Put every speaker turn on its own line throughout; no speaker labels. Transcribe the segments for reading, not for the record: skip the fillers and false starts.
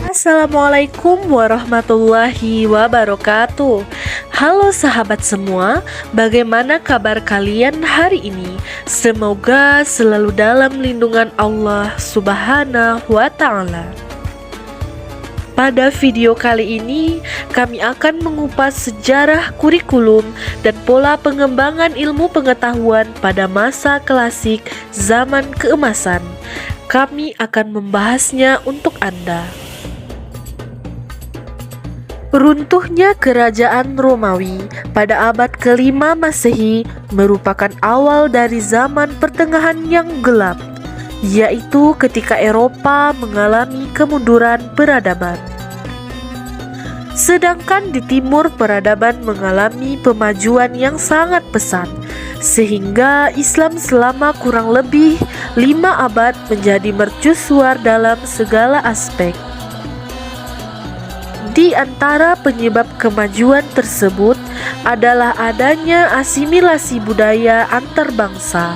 Assalamualaikum warahmatullahi wabarakatuh. Halo sahabat semua, bagaimana kabar kalian hari ini? Semoga selalu dalam lindungan Allah Subhanahu wa Ta'ala. Pada video kali ini, kami akan mengupas sejarah kurikulum dan pola pengembangan ilmu pengetahuan pada masa klasik zaman keemasan. Kami akan membahasnya untuk Anda. Runtuhnya kerajaan Romawi pada abad ke-5 Masehi merupakan awal dari zaman pertengahan yang gelap, yaitu ketika Eropa mengalami kemunduran peradaban. Sedangkan di timur peradaban mengalami pemajuan yang sangat pesat, sehingga Islam selama kurang lebih 5 abad menjadi mercusuar dalam segala aspek. Di antara penyebab kemajuan tersebut adalah adanya asimilasi budaya antar bangsa,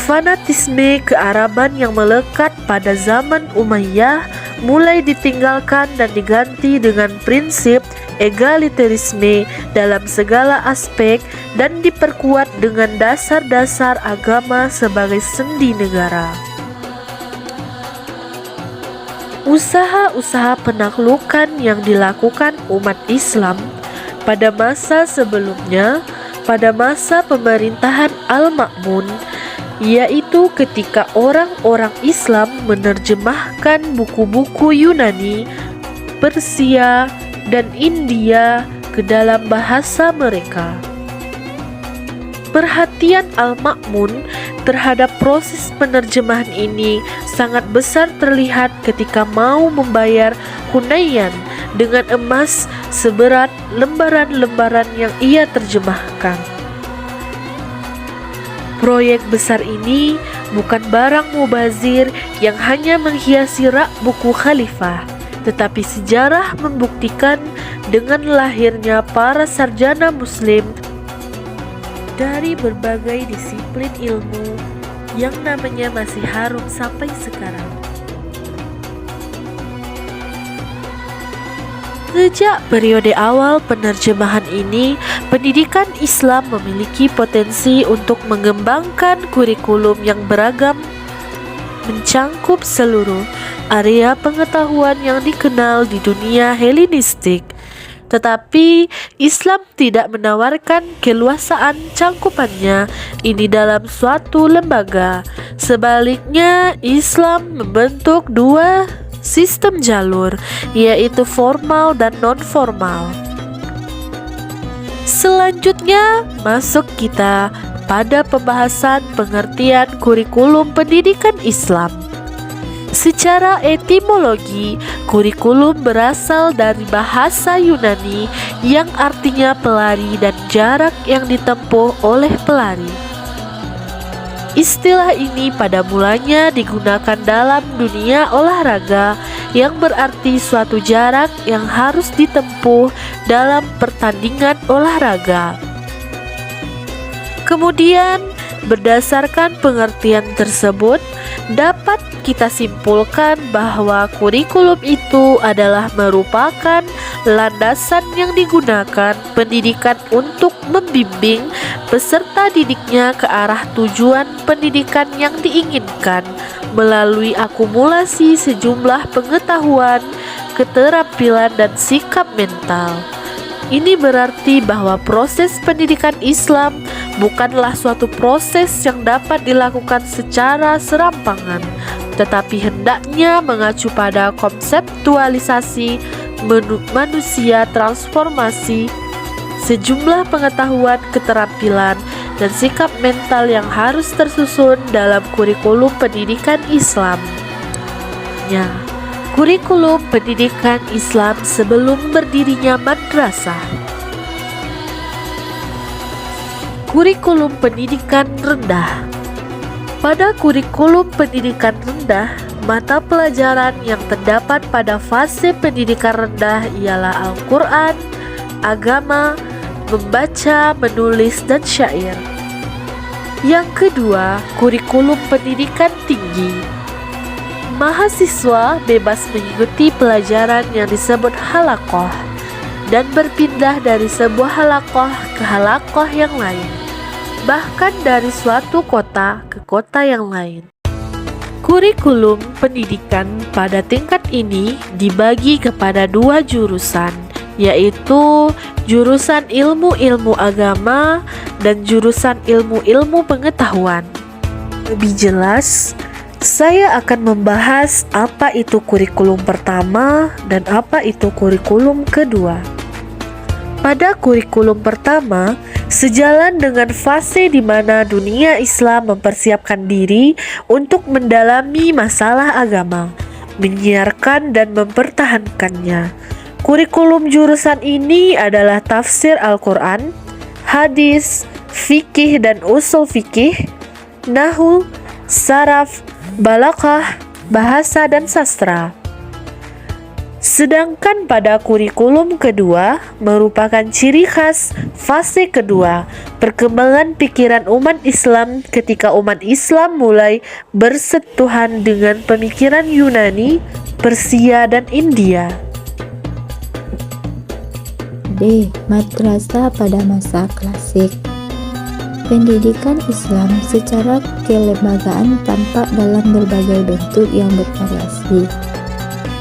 fanatisme kearaban yang melekat pada zaman Umayyah mulai ditinggalkan dan diganti dengan prinsip egalitarisme dalam segala aspek dan diperkuat dengan dasar-dasar agama sebagai sendi negara. Usaha-usaha penaklukan yang dilakukan umat Islam pada masa sebelumnya, pada masa pemerintahan Al-Ma'mun, yaitu ketika orang-orang Islam menerjemahkan buku-buku Yunani, Persia, dan India ke dalam bahasa mereka. Perhatian Al-Ma'mun terhadap proses penerjemahan ini sangat besar terlihat ketika mau membayar Hunayyan dengan emas seberat lembaran-lembaran yang ia terjemahkan. Proyek besar ini bukan barang mubazir yang hanya menghiasi rak buku khalifah, tetapi sejarah membuktikan dengan lahirnya para sarjana muslim dari berbagai disiplin ilmu yang namanya masih harum sampai sekarang. Sejak periode awal penerjemahan ini, pendidikan Islam memiliki potensi untuk mengembangkan kurikulum yang beragam, mencangkup seluruh area pengetahuan yang dikenal di dunia Helenistik. Tetapi Islam tidak menawarkan keluasaan cangkupannya ini dalam suatu lembaga. Sebaliknya, Islam membentuk dua sistem jalur, yaitu formal dan non-formal. Selanjutnya, masuk kita pada pembahasan pengertian kurikulum pendidikan Islam. Secara etimologi, kurikulum berasal dari bahasa Yunani yang artinya pelari dan jarak yang ditempuh oleh pelari. Istilah ini pada mulanya digunakan dalam dunia olahraga yang berarti suatu jarak yang harus ditempuh dalam pertandingan olahraga. Kemudian, berdasarkan pengertian tersebut, dapat kita simpulkan bahwa kurikulum itu adalah merupakan landasan yang digunakan pendidikan untuk membimbing peserta didiknya ke arah tujuan pendidikan yang diinginkan melalui akumulasi sejumlah pengetahuan, keterampilan, dan sikap mental. Ini berarti bahwa proses pendidikan Islam bukanlah suatu proses yang dapat dilakukan secara serampangan, tetapi hendaknya mengacu pada konseptualisasi manusia transformasi, sejumlah pengetahuan, keterampilan, dan sikap mental yang harus tersusun dalam kurikulum pendidikan Islam. Kurikulum pendidikan Islam sebelum berdirinya madrasah. Kurikulum pendidikan rendah. Pada kurikulum pendidikan rendah, Mata pelajaran yang terdapat pada fase pendidikan rendah ialah Al-Quran, agama, membaca, menulis, dan syair. Yang kedua, kurikulum pendidikan tinggi. Mahasiswa bebas mengikuti pelajaran yang disebut halaqah dan berpindah dari sebuah halaqah ke halaqah yang lain, bahkan dari suatu kota ke kota yang lain. Kurikulum pendidikan pada tingkat ini dibagi kepada 2 jurusan, yaitu jurusan ilmu-ilmu agama dan jurusan ilmu-ilmu pengetahuan. Lebih jelas, saya akan membahas apa itu kurikulum pertama dan apa itu kurikulum kedua. Pada kurikulum pertama, sejalan dengan fase di mana dunia Islam mempersiapkan diri untuk mendalami masalah agama, menyiarkan dan mempertahankannya. Kurikulum jurusan ini adalah tafsir Al-Quran, hadis, fikih dan usul fikih, nahwu, saraf, balaghah, bahasa dan sastra. Sedangkan pada kurikulum kedua merupakan ciri khas fase kedua, perkembangan pikiran umat Islam ketika umat Islam mulai bersentuhan dengan pemikiran Yunani, Persia, dan India.
D. Madrasah pada masa klasik. Pendidikan Islam secara kelembagaan tampak dalam berbagai bentuk yang bervariasi.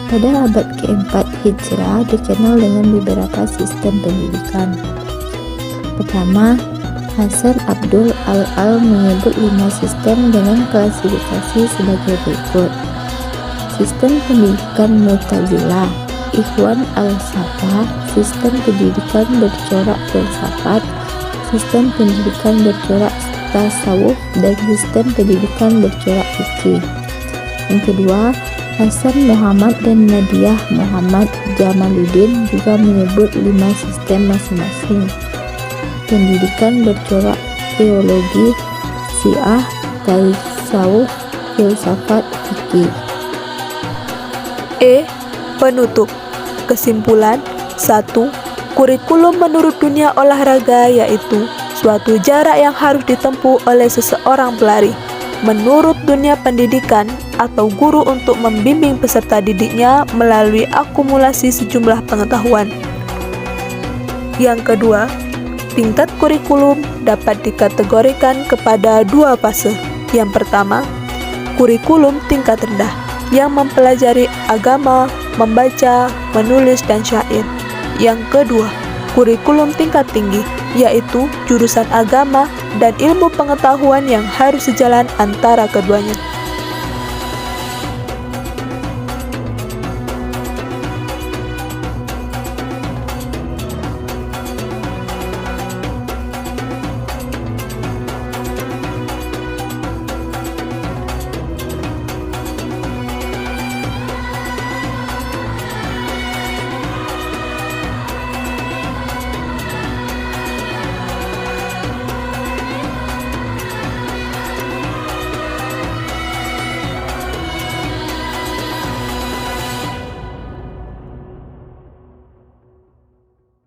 Pada abad ke-4 Hijrah dikenal dengan beberapa sistem pendidikan. Pertama, Hasan Abdul Al-Al menyebut 5 sistem dengan klasifikasi sebagai berikut. Sistem pendidikan Mu'tazilah, Ikhwan Al-Safa, sistem pendidikan bercorak filsafat, sistem pendidikan bercorak tasawuf, dan sistem pendidikan bercorak fikih. Yang kedua, Hasan Muhammad dan Nadiah Muhammad Jamaluddin juga menyebut 5 sistem masing-masing. Pendidikan bercorak teologi, syiah, tasawuf, filsafat, fikih.
E. Penutup. Kesimpulan 1. Kurikulum menurut dunia olahraga yaitu suatu jarak yang harus ditempuh oleh seseorang pelari menurut dunia pendidikan atau guru untuk membimbing peserta didiknya melalui akumulasi sejumlah pengetahuan. Yang kedua, tingkat kurikulum dapat dikategorikan kepada 2 fase. Yang pertama, kurikulum tingkat rendah yang mempelajari agama, membaca, menulis, dan syair. Yang kedua, kurikulum tingkat tinggi, yaitu jurusan agama dan ilmu pengetahuan yang harus sejalan antara keduanya.